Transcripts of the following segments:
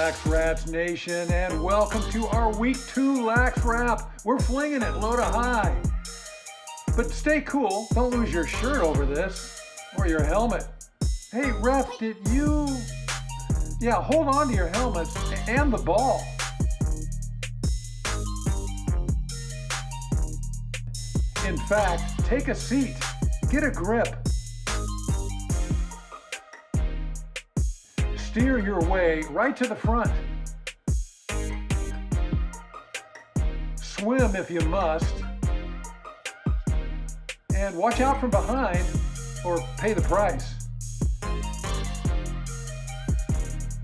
LaxRatz Nation, and welcome to our Week 2 LaxWrap. We're flinging it low to high. But stay cool, don't lose your shirt over this, or your helmet. Hey, ref, did you... Yeah, hold on to your helmets and the ball. In fact, take a seat, get a grip. Steer your way right to the front. Swim if you must. And watch out from behind or pay the price.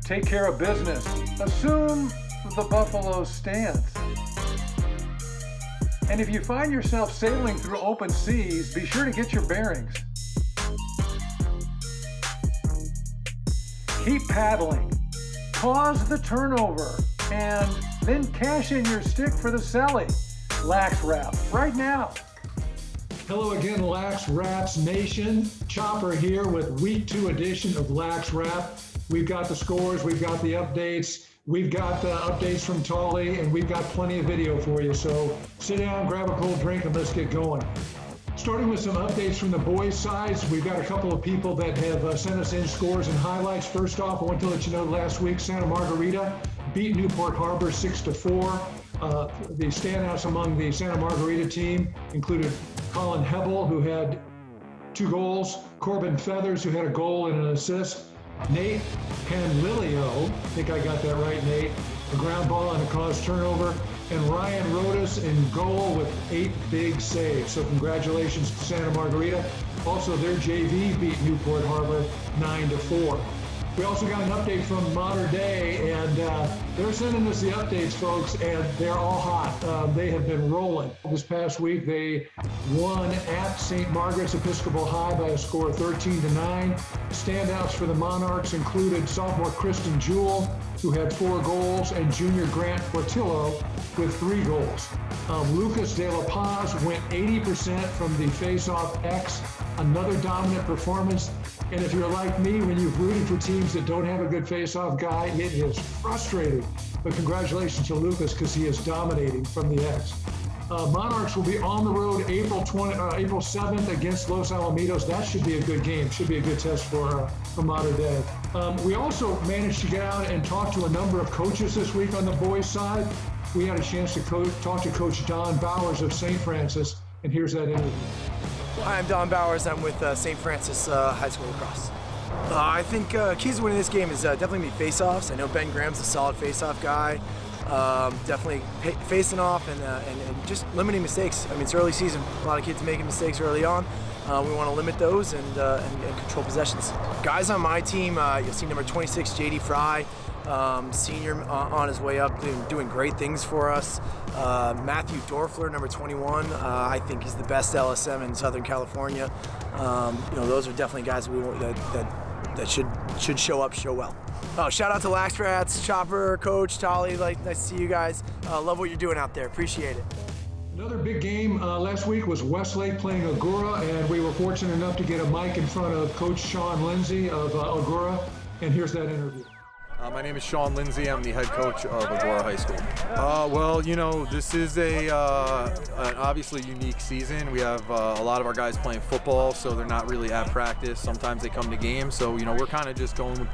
Take care of business. Assume the buffalo stance. And if you find yourself sailing through open seas, be sure to get your bearings. Keep paddling, cause the turnover, and then cash in your stick for the celly. LaxWrap, right now. Hello again, LaxRatz Nation. Chopper here with Week 2 edition of LaxWrap. We've got the scores, we've got the updates, we've got the updates from Tauli, and we've got plenty of video for you. So sit down, grab a cold drink, and let's get going. Starting with some updates from the boys' sides, we've got a couple of people that have sent us in scores and highlights. First off, I want to let you know last week Santa Margarita beat Newport Harbor 6-4. The standouts among the Santa Margarita team included Colin Hebel, who had 2 goals, Corbin Feathers, who had a goal and an assist, Nate Panlilio, I think I got that right, Nate, a ground ball and a caused turnover, and Ryan Rodas in goal with 8 big saves. So congratulations to Santa Margarita. Also, their JV beat Newport Harbor 9-4. We also got an update from Modern Day, and they're sending us the updates, folks, and they're all hot. They have been rolling. This past week, they won at St. Margaret's Episcopal High by a score of 13-9. Standouts for the Monarchs included sophomore Kristen Jewell, who had 4 goals, and junior Grant Portillo with 3 goals. Lucas De La Paz went 80% from the face-off X, another dominant performance. And if you're like me, when you've rooted for teams that don't have a good face-off guy, it is frustrating. But congratulations to Lucas, because he is dominating from the X. Monarchs will be on the road April 7th against Los Alamitos. That should be a good game. Should be a good test for Modern Day. We also managed to get out and talk to a number of coaches this week on the boys' side. We had a chance to talk to Coach Don Bowers of St. Francis, and here's that interview. Hi, I'm Don Bowers. I'm with St. Francis High School Lacrosse. I think keys to winning this game is definitely be face-offs. I know Ben Graham's a solid face-off guy. Definitely facing off and just limiting mistakes. I mean, it's early season. A lot of kids making mistakes early on. We want to limit those and control possessions. Guys on my team, you'll see number 26, J.D. Fry, senior on his way up, doing great things for us. Matthew Dorfler, number 21, I think he's the best LSM in Southern California. Those are definitely guys that should show up, show well. Shout out to LaxRatz, Chopper, Coach, Tauli. Nice to see you guys. Love what you're doing out there. Appreciate it. Another big game last week was Westlake playing Agoura, and we were fortunate enough to get a mic in front of Coach Sean Lindsay of Agoura, and here's that interview. My name is Sean Lindsay. I'm the head coach of Agoura High School. This is an obviously unique season. We have a lot of our guys playing football, so they're not really at practice. Sometimes they come to games, so we're kind of just going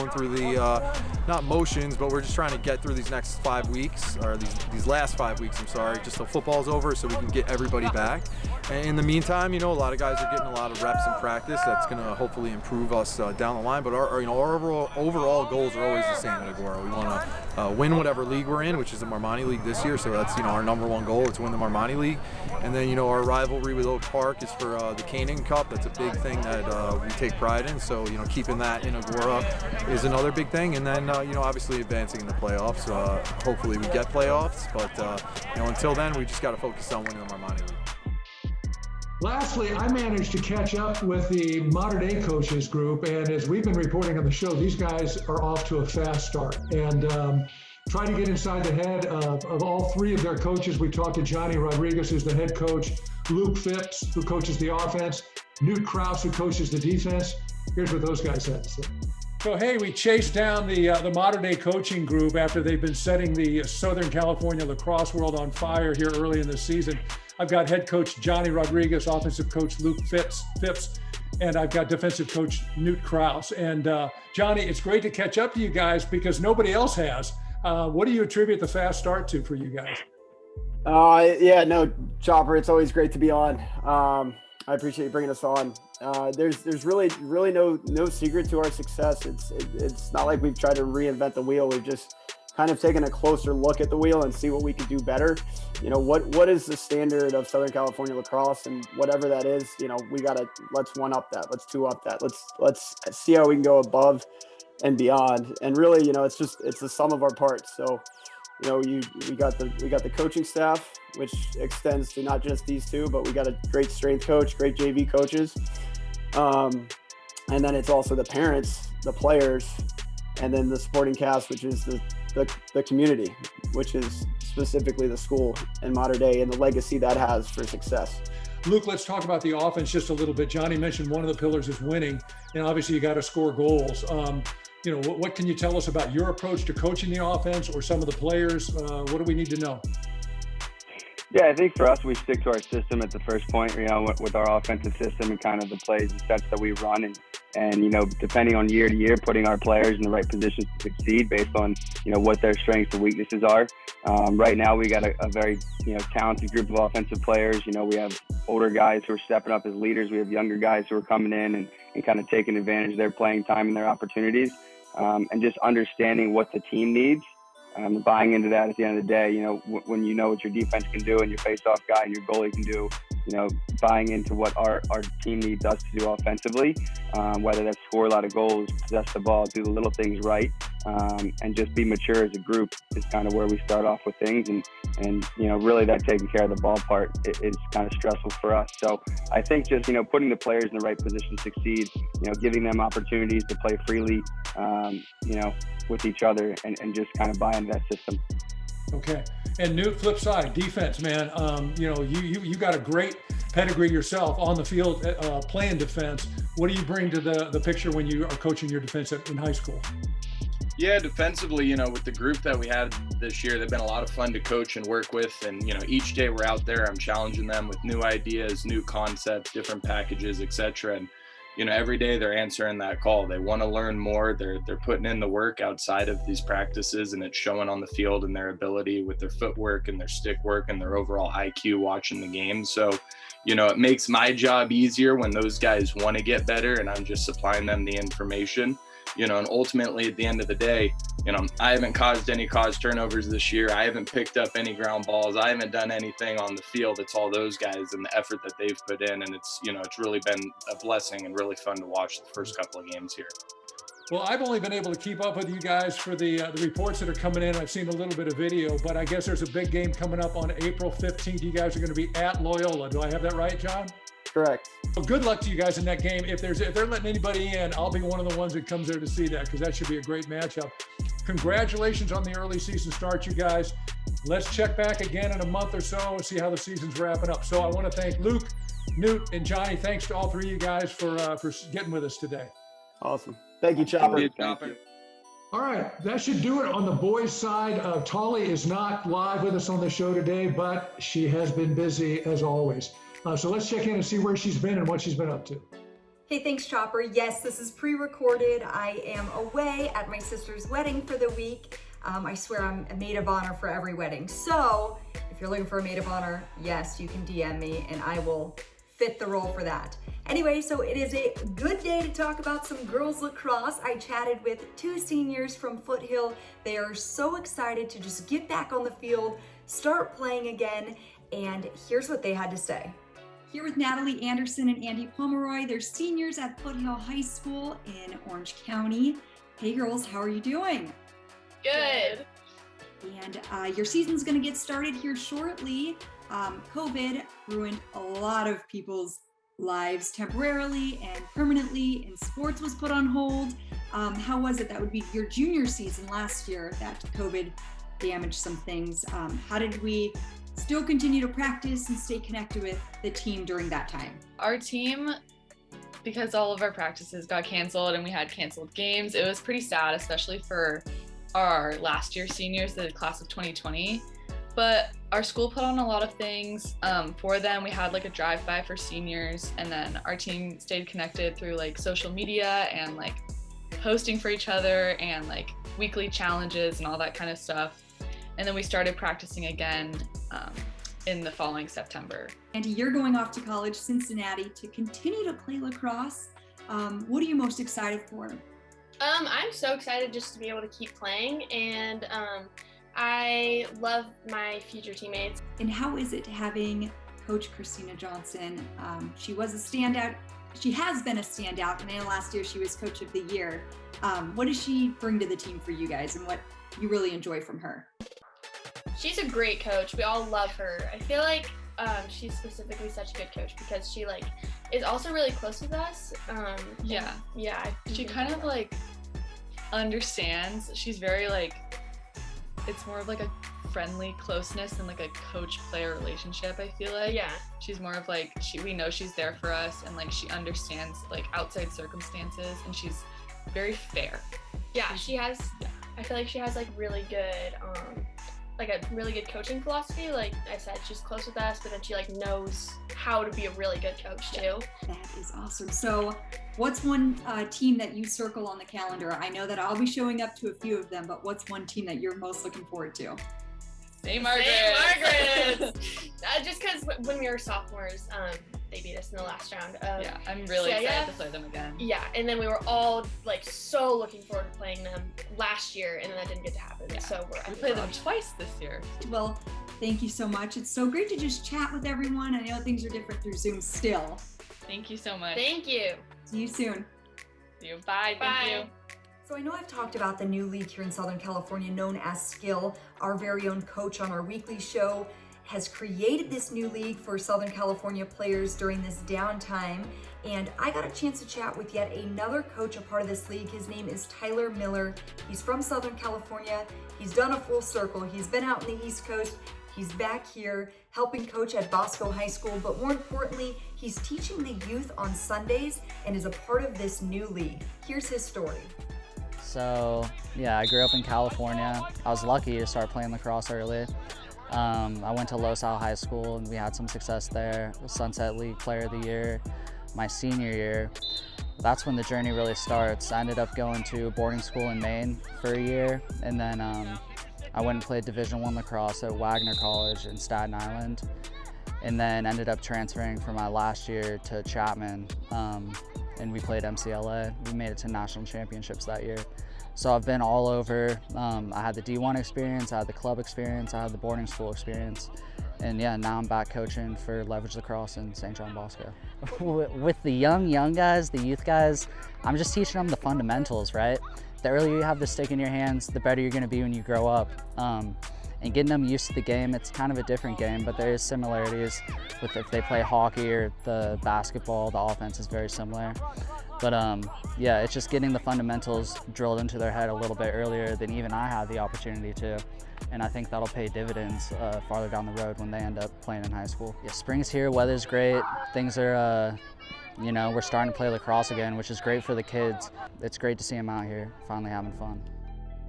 through the not motions, but we're just trying to get through these next 5 weeks, or these last 5 weeks. I'm sorry, just so football's over, so we can get everybody back. And in the meantime, a lot of guys are getting a lot of reps in practice. That's going to hopefully improve us down the line. But our overall goals are always the same at Agoura. We want to win whatever league we're in, which is the Marmani League this year. So that's our number 1 goal. It's win the Marmani League. And then our rivalry with Oak Park is for the Canaan Cup. That's a big thing that we take pride in. So keeping that in Agoura is another big thing. And then obviously advancing in the playoffs. Hopefully we get playoffs. But until then, we just got to focus on winning the Marmani League. Lastly, I managed to catch up with the Modern Day coaches group, and as we've been reporting on the show, these guys are off to a fast start. And try to get inside the head of all 3 of their coaches. We talked to Johnny Rodriguez, who's the head coach, Luke Phipps, who coaches the offense, Newt Krause, who coaches the defense. Here's what those guys had to say. So, hey, we chased down the modern day coaching group after they've been setting the Southern California lacrosse world on fire here early in the season. I've got head coach Johnny Rodriguez, offensive coach Luke Phipps, and I've got defensive coach Newt Krause. And Johnny, it's great to catch up to you guys because nobody else has. What do you attribute the fast start to for you guys? Yeah, no, Chopper, it's always great to be on. I appreciate you bringing us on. There's really no secret to our success. It's not like we've tried to reinvent the wheel. We've just kind of taken a closer look at the wheel and see what we could do better. You know, what is the standard of Southern California lacrosse, and whatever that is, you know, let's one up that, let's two up that, let's see how we can go above and beyond. And really, you know, it's the sum of our parts. So, you know, we got the coaching staff, which extends to not just these two, but we got a great strength coach, great JV coaches. And then it's also the parents, the players, and then the supporting cast, which is the community, which is specifically the school in modern day and the legacy that has for success. Luke, let's talk about the offense just a little bit. Johnny mentioned one of the pillars is winning, and obviously you got to score goals. You know, what can you tell us about your approach to coaching the offense or some of the players? What do we need to know? Yeah, I think for us, we stick to our system at the first point, you know, with our offensive system and kind of the plays and sets that we run. And you know, depending on year to year, putting our players in the right positions to succeed based on, you know, what their strengths and weaknesses are. Right now, we got a very, you know, talented group of offensive players. You know, we have older guys who are stepping up as leaders. We have younger guys who are coming in and kind of taking advantage of their playing time and their opportunities. And just understanding what the team needs. Buying into that at the end of the day, you know, when you know what your defense can do and your face-off guy and your goalie can do, you know, buying into what our team needs us to do offensively, whether that's score a lot of goals, possess the ball, do the little things right, and just be mature as a group is kind of where we start off with things. And you know, really that taking care of the ball part is kind of stressful for us. So I think just, you know, putting the players in the right position to succeed, you know, giving them opportunities to play freely, you know, with each other and just kind of buy into that system. Okay. And Newt, flip side, defense, man. You know, you got a great pedigree yourself on the field playing defense. What do you bring to the picture when you are coaching your defense in high school? Yeah, defensively, you know, with the group that we had this year, they've been a lot of fun to coach and work with. And, you know, each day we're out there, I'm challenging them with new ideas, new concepts, different packages, etc. And, you know, every day they're answering that call. They want to learn more. They're putting in the work outside of these practices, and it's showing on the field and their ability with their footwork and their stick work and their overall IQ watching the game. So, you know, it makes my job easier when those guys want to get better and I'm just supplying them the information. You know, and ultimately at the end of the day, you know, I haven't caused any turnovers this year. I haven't picked up any ground balls. I haven't done anything on the field. It's all those guys and the effort that they've put in. And it's, you know, it's really been a blessing and really fun to watch the first couple of games here. Well, I've only been able to keep up with you guys for the reports that are coming in. I've seen a little bit of video, but I guess there's a big game coming up on April 15th. You guys are going to be at Loyola. Do I have that right, John? Correct. Well, good luck to you guys in that game. If they're letting anybody in, I'll be one of the ones that comes there to see that, because that should be a great matchup. Congratulations on the early season start, you guys. Let's check back again in a month or so and see how the season's wrapping up. So I want to thank Luke, Newt, and Johnny. Thanks to all three of you guys for getting with us today. Awesome. Thank you, Chopper. Thank you. All right, that should do it on the boys' side. Tauli is not live with us on the show today, but she has been busy as always. So let's check in and see where she's been and what she's been up to. Hey, thanks, Chopper. Yes, this is pre-recorded. I am away at my sister's wedding for the week. I swear I'm a maid of honor for every wedding. So if you're looking for a maid of honor, yes, you can DM me and I will fit the role for that. Anyway, so it is a good day to talk about some girls lacrosse. I chatted with two seniors from Foothill. They are so excited to just get back on the field, start playing again, and here's what they had to say. Here with Natalie Anderson and Andy Pomeroy. They're seniors at Foothill High School in Orange County. Hey girls, how are you doing? Good. And your season's gonna get started here shortly. COVID ruined a lot of people's lives temporarily and permanently, and sports was put on hold. How was it? That would be your junior season last year that COVID damaged some things. How did we still continue to practice and stay connected with the team during that time? Our team because all of our practices got canceled and we had canceled games. It was pretty sad, especially for our last year seniors, the class of 2020. But our school put on a lot of things for them. We had like a drive-by for seniors, and then our team stayed connected through like social media and like posting for each other and like weekly challenges and all that kind of stuff. And then we started practicing again in the following September. Andy, you're going off to college, Cincinnati, to continue to play lacrosse. What are you most excited for? I'm so excited just to be able to keep playing, and I love my future teammates. And how is it having Coach Christina Johnson? She was a standout. She has been a standout, and then last year she was Coach of the Year. What does she bring to the team for you guys, and what you really enjoy from her? She's a great coach. We all love her. I feel like she's specifically such a good coach because she like is also really close with us. Yeah. She kind of like understands. She's very like, it's more of like a friendly closeness than like a coach-player relationship, I feel like. Yeah. She's more of like, we know she's there for us, and like she understands like outside circumstances, and she's very fair. Yeah, I feel like she has like really good like a really good coaching philosophy. Like I said, she's close with us, but then she like knows how to be a really good coach too. That is awesome. So what's one team that you circle on the calendar? I know that I'll be showing up to a few of them, but what's one team that you're most looking forward to? St. Margaret's. St. Margaret's. Just because when we were sophomores, they beat us in the last round. Yeah, I'm really excited to play them again. Yeah, and then we were all like so looking forward to playing them last year, and then that didn't get to happen. Yeah. So we played them twice this year. Well, thank you so much. It's so great to just chat with everyone. I know things are different through Zoom still. Thank you so much. Thank you. See you soon. See you. Bye. Thank you. So I know I've talked about the new league here in Southern California known as Skill. Our very own coach on our weekly show has created this new league for Southern California players during this downtime. And I got a chance to chat with yet another coach a part of this league. His name is Tyler Miller. He's from Southern California. He's done a full circle. He's been out in the East Coast. He's back here helping coach at Bosco High School, but more importantly, he's teaching the youth on Sundays and is a part of this new league. Here's his story. So yeah, I grew up in California. I was lucky to start playing lacrosse early. I went to Los Al High School and we had some success there. Sunset League Player of the Year my senior year. That's when the journey really starts. I ended up going to boarding school in Maine for a year, and then I went and played Division I lacrosse at Wagner College in Staten Island, and then ended up transferring for my last year to Chapman, and we played MCLA. We made it to national championships that year. So I've been all over. I had the D1 experience, I had the club experience, I had the boarding school experience. And yeah, now I'm back coaching for Leverage Lacrosse in St. John Bosco. With the young guys, the youth guys, I'm just teaching them the fundamentals, right? The earlier you have the stick in your hands, the better you're gonna be when you grow up. And getting them used to the game, it's kind of a different game, but there is similarities with if they play hockey or the basketball, the offense is very similar. But yeah, it's just getting the fundamentals drilled into their head a little bit earlier than even I had the opportunity to. And I think that'll pay dividends farther down the road when they end up playing in high school. Yeah, spring's here, weather's great, things are, you know, we're starting to play lacrosse again, which is great for the kids. It's great to see them out here finally having fun.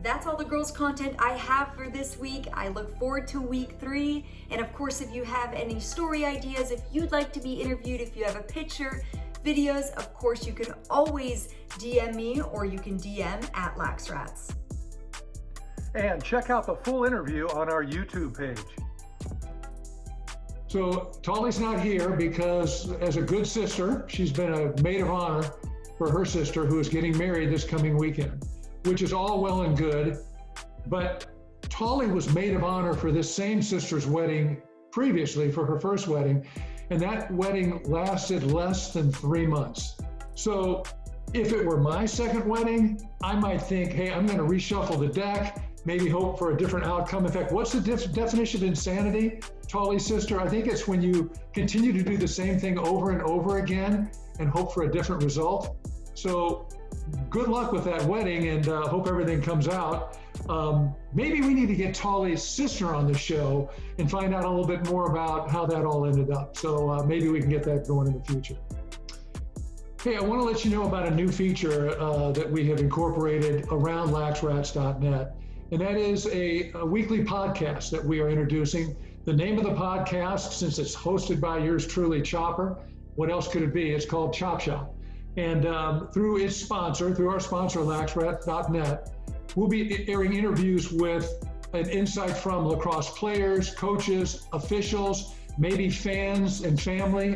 That's all the girls' content I have for this week. I look forward to week 3. And of course, if you have any story ideas, if you'd like to be interviewed, if you have a picture, videos, of course, you can always DM me or you can DM at LaxRatz. And check out the full interview on our YouTube page. So Tauli's not here because as a good sister, she's been a maid of honor for her sister who is getting married this coming weekend, which is all well and good. But Tauli was maid of honor for this same sister's wedding previously, for her first wedding, and that wedding lasted less than 3 months. So if it were my second wedding, I might think, hey, I'm gonna reshuffle the deck, maybe hope for a different outcome. In fact, what's the definition of insanity, Tauli's sister? I think it's when you continue to do the same thing over and over again and hope for a different result. So good luck with that wedding, and hope everything comes out. Maybe we need to get Tauli's sister on the show and find out a little bit more about how that all ended up. So maybe we can get that going in the future. Hey, I want to let you know about a new feature that we have incorporated around LaxRatz.net, and that is a weekly podcast that we are introducing. The name of the podcast, since it's hosted by yours truly, Chopper, what else could it be? It's called Chop Shop. And through our sponsor, LaxRatz.net, we'll be airing interviews with an insight from lacrosse players, coaches, officials, maybe fans and family.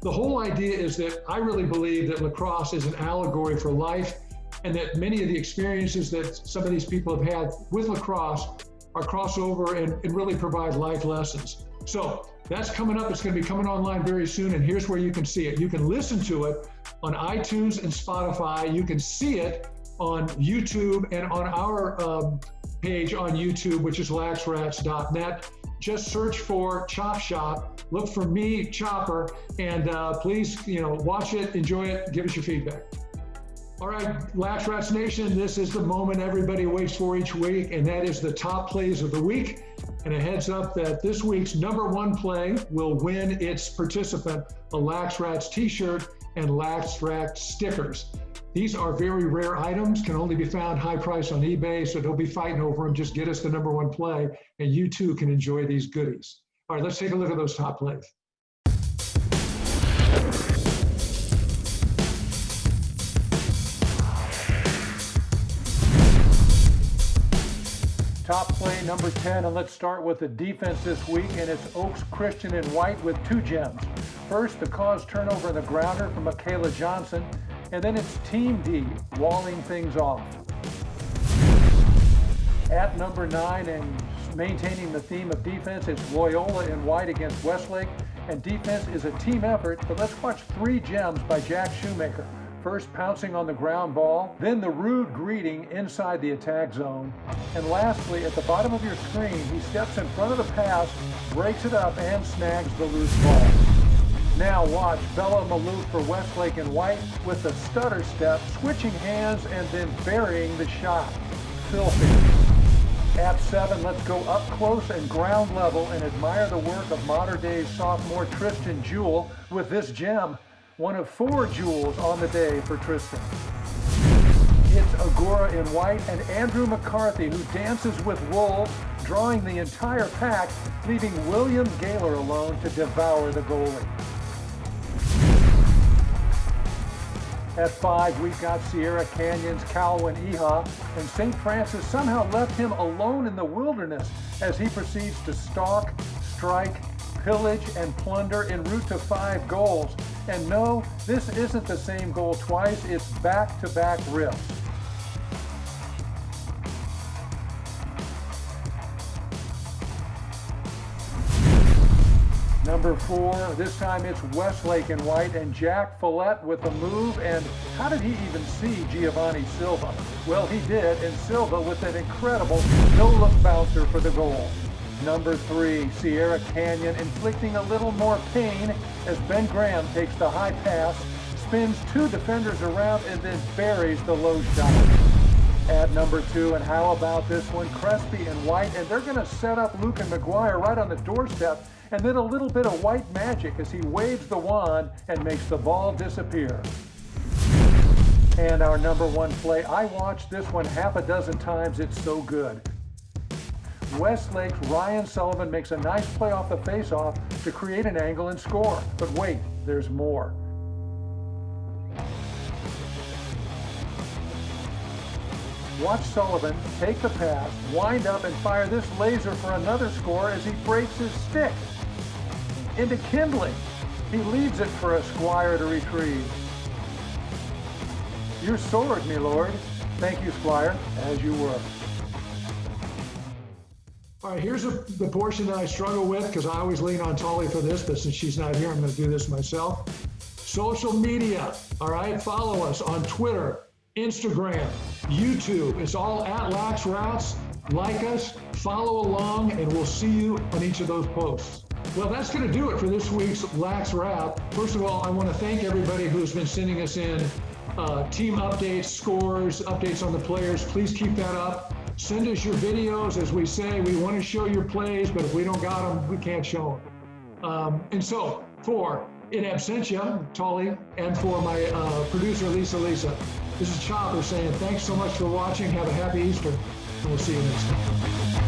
The whole idea is that I really believe that lacrosse is an allegory for life, and that many of the experiences that some of these people have had with lacrosse are crossover and really provide life lessons. So that's coming up. It's going to be coming online very soon, and here's where you can see it. You can listen to it on iTunes and Spotify. You can see it on YouTube and on our page on YouTube, which is LaxRatz.net. Just search for Chop Shop, look for me, Chopper, and please, watch it, enjoy it, give us your feedback. All right, LaxRatz Nation, this is the moment everybody waits for each week, and that is the top plays of the week. And a heads up that this week's #1 play will win its participant a LaxRatz t-shirt and LaxRatz stickers. These are very rare items, can only be found high price on eBay, so don't be fighting over them. Just get us the #1 play, and you too can enjoy these goodies. All right, let's take a look at those top plays. Top play number 10, and let's start with the defense this week, and it's Oaks Christian and White with 2 gems. First, the caused turnover in the grounder from Michaela Johnson, and then it's Team D walling things off. At number 9, and maintaining the theme of defense, it's Loyola and White against Westlake, and defense is a team effort, but let's watch 3 gems by Jack Shoemaker. First, pouncing on the ground ball, then the rude greeting inside the attack zone, and lastly, at the bottom of your screen, he steps in front of the pass, breaks it up, and snags the loose ball. Now watch Bella Malou for Westlake and White with the stutter step, switching hands, and then burying the shot. Filthy. At 7, let's go up close and ground level and admire the work of modern-day sophomore Tristan Jewell with this gem. One of 4 jewels on the day for Tristan. It's Agora in White and Andrew McCarthy, who dances with wolves, drawing the entire pack, leaving William Gaylor alone to devour the goalie. At 5, we've got Sierra Canyon's Calwin Iha, and St. Francis somehow left him alone in the wilderness as he proceeds to stalk, strike, pillage, and plunder en route to 5 goals. And no, this isn't the same goal twice, it's back-to-back rips. Number 4, this time it's Westlake and White and Jack Follett with a move, and how did he even see Giovanni Silva? Well, he did, and Silva with an incredible no-look bouncer for the goal. Number 3, Sierra Canyon inflicting a little more pain as Ben Graham takes the high pass, spins 2 defenders around, and then buries the low shot. At number 2, and how about this one, Crespi and White, and they're going to set up Luke and McGuire right on the doorstep, and then a little bit of White magic as he waves the wand and makes the ball disappear. And our number 1 play, I watched this one half a dozen times, it's so good. Westlake's Ryan Sullivan makes a nice play off the face-off to create an angle and score. But wait, there's more. Watch Sullivan take the pass, wind up, and fire this laser for another score as he breaks his stick into kindling. He leaves it for a Squire to retrieve. Your sword, me lord. Thank you, Squire, as you were. All right, here's the portion that I struggle with because I always lean on Tauli for this, but since she's not here, I'm going to do this myself. Social media, all right? Follow us on Twitter, Instagram, YouTube. It's all at LaxRatz. Like us, follow along, and we'll see you on each of those posts. Well, that's going to do it for this week's LaxWrap. First of all, I want to thank everybody who's been sending us in team updates, scores, updates on the players. Please keep that up. Send us your videos. As we say, we want to show your plays, but if we don't got them, we can't show them. And so, for in absentia, Tauli, and for my producer, Lisa. This is Chopper saying thanks so much for watching. Have a happy Easter, and we'll see you next time.